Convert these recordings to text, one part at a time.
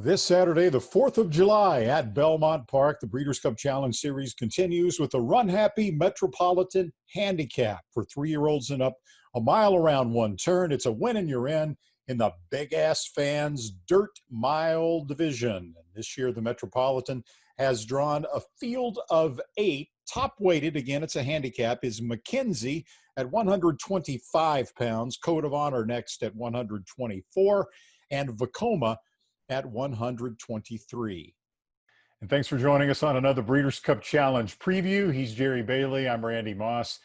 This Saturday, the 4th of July at Belmont Park, the Breeders' Cup Challenge Series continues with the Run Happy Metropolitan Handicap for 3-year-olds and up, a mile around one turn. It's a win and you're in the Big Ass Fans Dirt Mile Division. And this year, the Metropolitan has drawn a field of 8. Top weighted, again, it's a handicap, is McKinzie at 125 pounds. Code of Honor next at 124, and Vekoma at 123. And thanks for joining us on another Breeders' Cup Challenge preview. He's Jerry Bailey. I'm Randy Moss.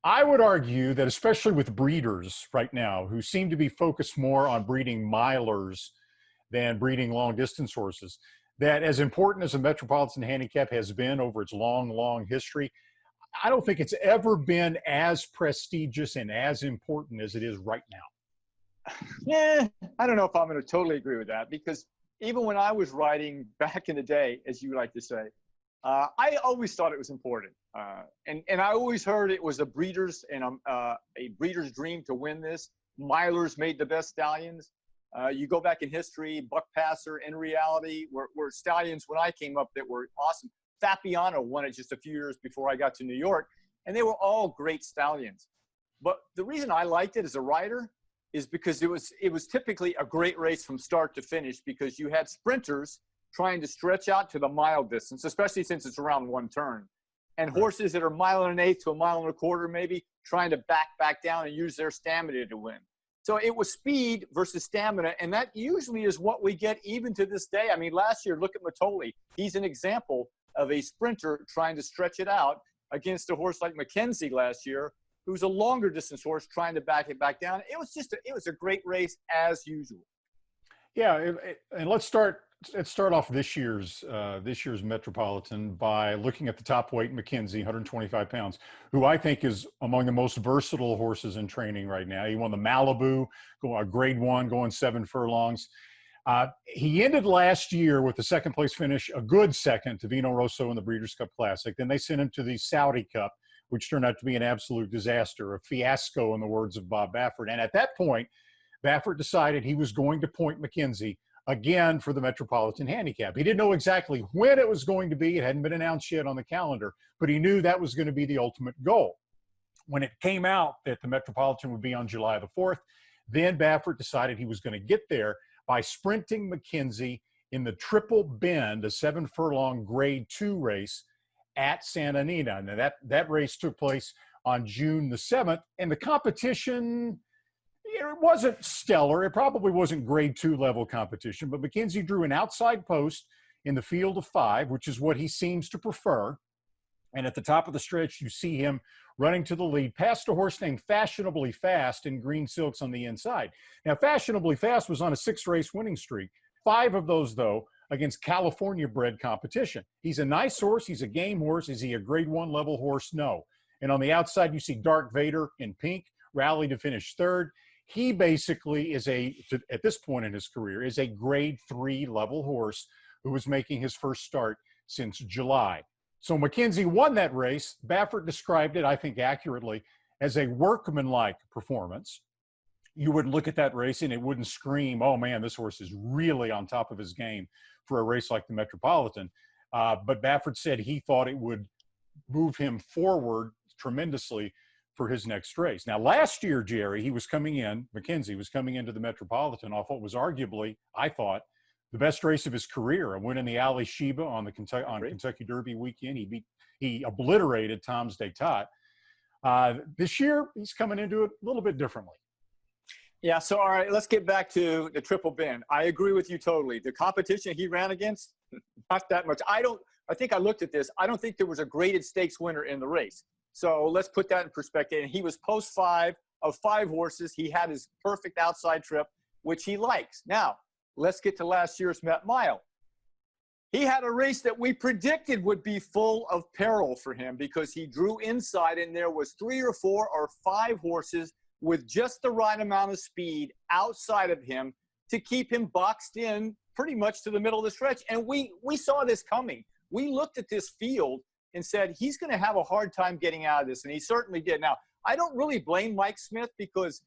I would argue that especially with breeders right now who seem to be focused more on breeding milers than breeding long-distance horses, that as important as the Metropolitan Handicap has been over its long history, I don't think it's ever been as prestigious and as important as it is right now. Yeah, I don't know if I'm going to totally agree with that, because even when I was riding back in the day, as you like to say, I always thought it was important. And I always heard it was a breeder's dream to win this. Milers made the best stallions. You go back in history, Buck Passer, In Reality, were stallions when I came up that were awesome. Fabiano won it just a few years before I got to New York, and they were all great stallions. But the reason I liked it as a rider is because it was typically a great race from start to finish, because you had sprinters trying to stretch out to the mile distance, especially since it's around one turn, and horses that are 1.125 to 1.25 miles maybe trying to back down and use their stamina to win. So it was speed versus stamina, and that usually is what we get even to this day. I mean, last year, look at Matoli. He's an example of a sprinter trying to stretch it out against a horse like McKinzie last year, who's a longer distance horse trying to back it back down. It was a great race as usual. Yeah, and let's start off this year's Metropolitan by looking at the top weight, McKinzie, 125 pounds, who I think is among the most versatile horses in training right now. He won the Malibu, grade 1, going 7 furlongs. He ended last year with the second place finish, a good second to Vino Rosso in the Breeders' Cup Classic. Then they sent him to the Saudi Cup, which turned out to be an absolute disaster, a fiasco in the words of Bob Baffert. And at that point, Baffert decided he was going to point McKinzie again for the Metropolitan Handicap. He didn't know exactly when it was going to be. It hadn't been announced yet on the calendar, but he knew that was going to be the ultimate goal. When it came out that the Metropolitan would be on July the 4th, then Baffert decided he was going to get there by sprinting McKinzie in the Triple Bend, a 7-furlong grade 2 race at Santa Anita. Now that race took place on June the 7th, and the competition, it wasn't stellar. It probably wasn't grade 2 level competition, but McKinzie drew an outside post in the field of 5, which is what he seems to prefer. And at the top of the stretch, you see him running to the lead past a horse named Fashionably Fast in green silks on the inside. Now, Fashionably Fast was on a 6-race winning streak. 5 of those, though, against California-bred competition. He's a nice horse. He's a game horse. Is he a grade 1 level horse? No. And on the outside, you see Dark Vader in pink, rally to finish 3rd. He basically is at this point in his career, is a grade 3 level horse who was making his first start since July. So McKinzie won that race. Baffert described it, I think accurately, as a workmanlike performance. You wouldn't look at that race and it wouldn't scream, oh man, this horse is really on top of his game for a race like the Metropolitan. But Baffert said he thought it would move him forward tremendously for his next race. Now, last year, Jerry, McKinzie was coming into the Metropolitan off what was arguably, I thought, the best race of his career, a win in the Ali Sheba on Kentucky Derby weekend. He obliterated Tom's d'Etat. This year, he's coming into it a little bit differently. Yeah, so all right, let's get back to the Triple Bend. I agree with you totally. The competition he ran against, not that much. I think I looked at this. I don't think there was a graded stakes winner in the race. So let's put that in perspective. And he was post 5 of 5 horses. He had his perfect outside trip, which he likes. Now, let's get to last year's Met Mile. He had a race that we predicted would be full of peril for him, because he drew inside and there was 3 or 4 or 5 horses with just the right amount of speed outside of him to keep him boxed in pretty much to the middle of the stretch. And we saw this coming. We looked at this field and said, he's going to have a hard time getting out of this, and he certainly did. Now, I don't really blame Mike Smith, because,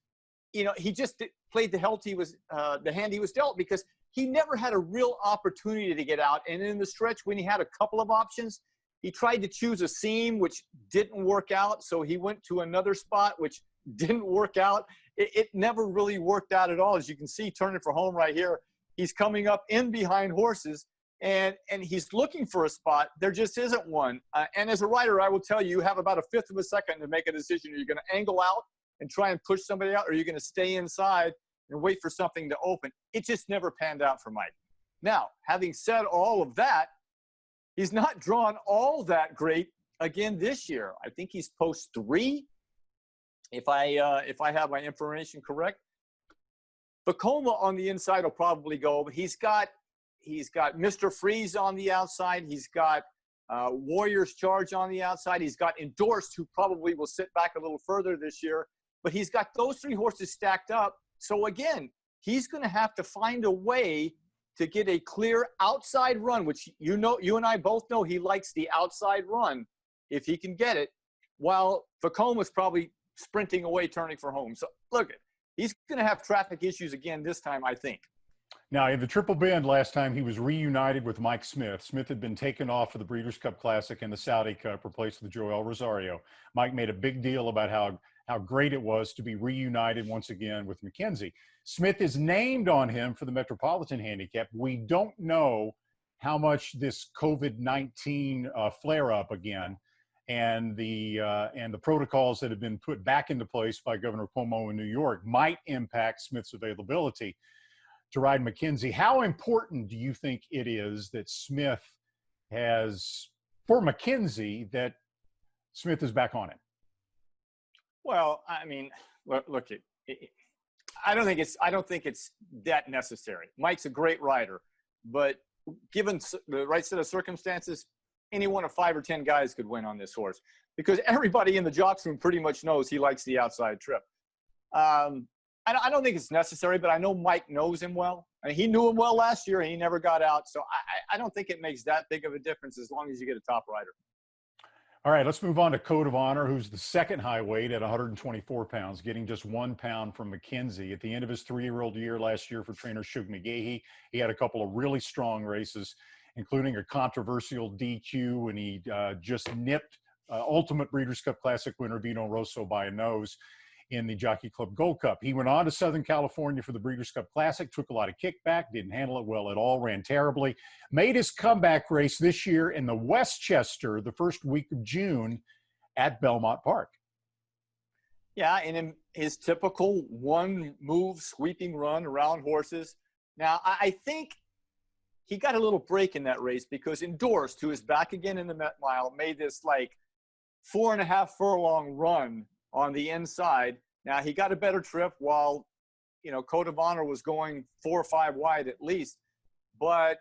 you know, he just played the hand he was dealt, because he never had a real opportunity to get out. And in the stretch, when he had a couple of options, he tried to choose a seam, which didn't work out. So he went to another spot, which didn't work out. It never really worked out at all. As you can see, turning for home right here, he's coming up in behind horses, and he's looking for a spot. There just isn't one. And as a rider, I will tell you, you have about a fifth of a second to make a decision. Are you going to angle out and try and push somebody out, or are you going to stay inside and wait for something to open? It just never panned out for Mike. Now, having said all of that, he's not drawn all that great again this year. I think he's post 3, if I have my information correct. Vekoma on the inside will probably go, but he's got Mr. Freeze on the outside. He's got Warriors Charge on the outside. He's got Endorsed, who probably will sit back a little further this year. But he's got those 3 horses stacked up. So again, he's going to have to find a way to get a clear outside run, which you and I both know he likes the outside run if he can get it, while Vekoma's probably sprinting away, turning for home. So look, he's going to have traffic issues again this time, I think. Now, in the Triple Bend last time, he was reunited with Mike Smith. Smith had been taken off for the Breeders' Cup Classic and the Saudi Cup, replaced with Joel Rosario. Mike made a big deal about how great it was to be reunited once again with McKinzie. Smith is named on him for the Metropolitan Handicap. We don't know how much this COVID-19 flare-up again and the protocols that have been put back into place by Governor Cuomo in New York might impact Smith's availability to ride McKinzie. How important do you think it is that Smith has, for McKinzie, that Smith is back on it? Well, I mean, look, I don't think it's that necessary. Mike's a great rider, but given the right set of circumstances, any one of 5 or 10 guys could win on this horse, because everybody in the jocks room pretty much knows he likes the outside trip. I don't think it's necessary, but I know Mike knows him well. I mean, he knew him well last year, and he never got out. So I don't think it makes that big of a difference as long as you get a top rider. All right, let's move on to Code of Honor, who's the second high weight at 124 pounds, getting just 1 pound from McKinzie. At the end of his 3-year-old year last year for trainer Shug McGahee, he had a couple of really strong races, including a controversial DQ, and he just nipped Ultimate Breeders' Cup Classic winner Vino Rosso by a nose in the Jockey Club Gold Cup. He went on to Southern California for the Breeders' Cup Classic, took a lot of kickback, didn't handle it well at all, ran terribly, made his comeback race this year in the Westchester the first week of June at Belmont Park. Yeah, and in his typical one-move sweeping run around horses. Now, I think he got a little break in that race because Endorsed, who is back again in the Met Mile, made this like 4.5 furlong run on the inside. Now, he got a better trip while, Code of Honor was going 4 or 5 wide at least. But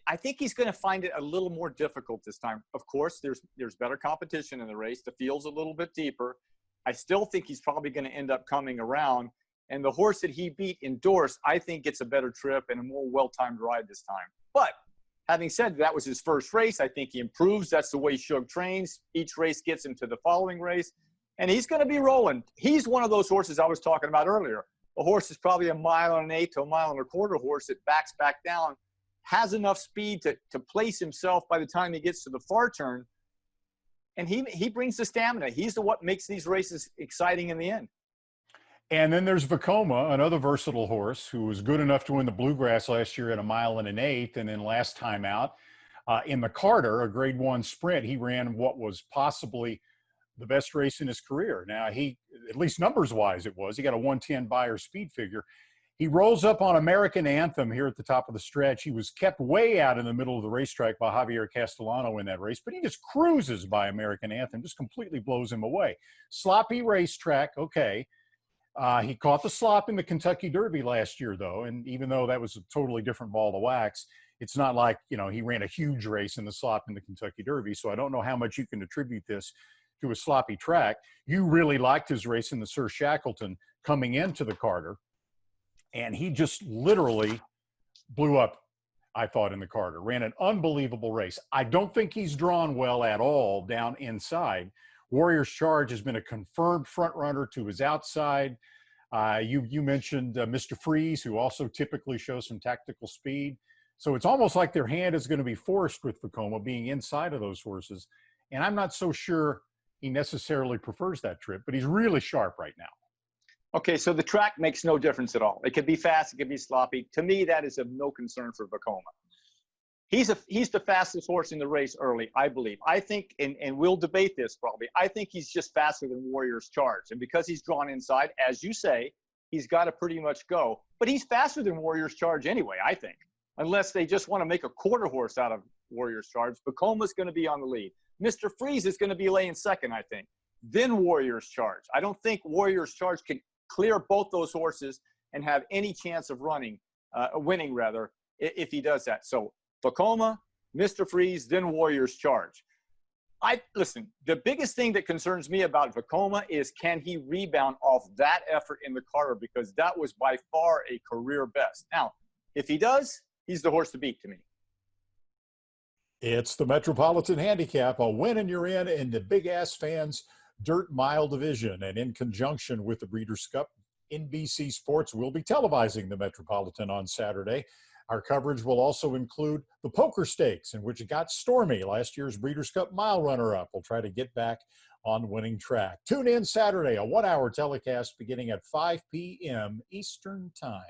I think he's going to find it a little more difficult this time. Of course, there's better competition in the race. The field's a little bit deeper. I still think he's probably going to end up coming around. And the horse that he beat, Endorsed, I think gets a better trip and a more well-timed ride this time. But having said that was his first race, I think he improves. That's the way Shug trains. Each race gets him to the following race. And he's going to be rolling. He's one of those horses I was talking about earlier. A horse is probably 1.125 miles to 1.25 miles horse that backs back down, has enough speed to place himself by the time he gets to the far turn. And he brings the stamina. He's what makes these races exciting in the end. And then there's Vekoma, another versatile horse who was good enough to win the Bluegrass last year at 1 1/8 miles. And then last time out in the Carter, a Grade 1 sprint, he ran what was possibly the best race in his career. Now, he, at least numbers-wise it was, he got a 110 Beyer speed figure. He rolls up on American Anthem here at the top of the stretch. He was kept way out in the middle of the racetrack by Javier Castellano in that race, but he just cruises by American Anthem, just completely blows him away. Sloppy racetrack, okay. He caught the slop in the Kentucky Derby last year, though, and even though that was a totally different ball to wax, it's not like, he ran a huge race in the slop in the Kentucky Derby, so I don't know how much you can attribute this to a sloppy track. You really liked his race in the Sir Shackleton coming into the Carter, and he just literally blew up, I thought, in the Carter. Ran an unbelievable race. I don't think he's drawn well at all down inside. Warrior's Charge has been a confirmed front runner to his outside. You mentioned Mr. Freeze, who also typically shows some tactical speed. So it's almost like their hand is going to be forced with Vekoma being inside of those horses. And I'm not so sure he necessarily prefers that trip, but he's really sharp right now. Okay, so the track makes no difference at all. It could be fast, it could be sloppy. To me, that is of no concern for Vekoma. He's the fastest horse in the race early, I believe. I think, and we'll debate this probably, I think he's just faster than Warrior's Charge. And because he's drawn inside, as you say, he's got to pretty much go. But he's faster than Warrior's Charge anyway, I think. Unless they just want to make a quarter horse out of Warrior's Charge. Vekoma's going to be on the lead. Mr. Freeze is going to be laying second, I think. Then Warrior's Charge. I don't think Warrior's Charge can clear both those horses and have any chance of winning, if he does that. So Vekoma, Mr. Freeze, then Warrior's Charge. Listen, the biggest thing that concerns me about Vekoma is, can he rebound off that effort in the Carter? Because that was by far a career best. Now, if he does, he's the horse to beat to me. It's the Metropolitan Handicap, a win and you're in the Big Ass Fans Dirt Mile Division. And in conjunction with the Breeders' Cup, NBC Sports will be televising the Metropolitan on Saturday. Our coverage will also include the Poker Stakes, in which it got stormy. Last year's Breeders' Cup mile runner-up will try to get back on winning track. Tune in Saturday, a 1-hour telecast beginning at 5 p.m. Eastern Time.